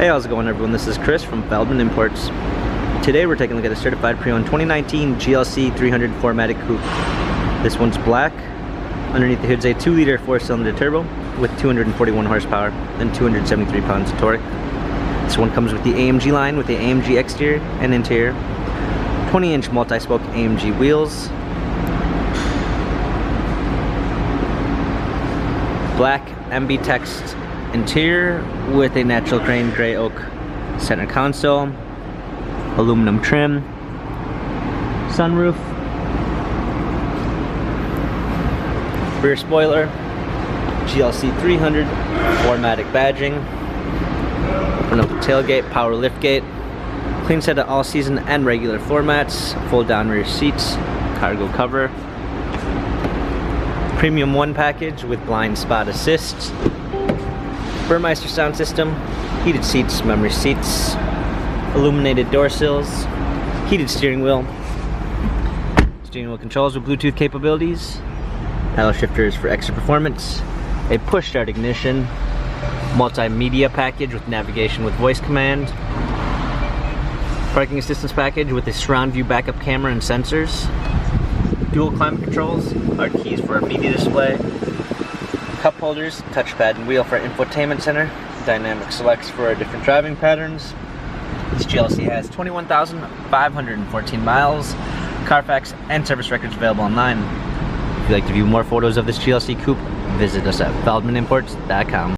Hey, how's it going everyone? This is Chris from Feldmann Imports. Today we're taking a look at a certified pre-owned 2019 GLC 300 4MATIC Coupe. This one's black. Underneath the hood's a 2-liter 4-cylinder turbo with 241 horsepower and 273 pounds of torque. This one comes with the AMG line with the AMG exterior and interior, 20-inch multi-spoke AMG wheels, black MB text interior with a natural grain gray oak center console, aluminum trim, sunroof, rear spoiler, GLC 300 4MATIC badging, open up the tailgate, power liftgate, clean set of all season and regular floor mats, fold down rear seats, cargo cover, premium 1 package with blind spot assist, Burmeister sound system, heated seats, memory seats, illuminated door sills, heated steering wheel controls with Bluetooth capabilities, paddle shifters for extra performance, a push start ignition, multimedia package with navigation with voice command, parking assistance package with a surround view backup camera and sensors, dual climate controls, our keys for our media display, cup holders, touchpad and wheel for our infotainment center, dynamic selects for our different driving patterns. This GLC has 21,514 miles, Carfax and service records available online. If you'd like to view more photos of this GLC Coupe, visit us at feldmannimports.com.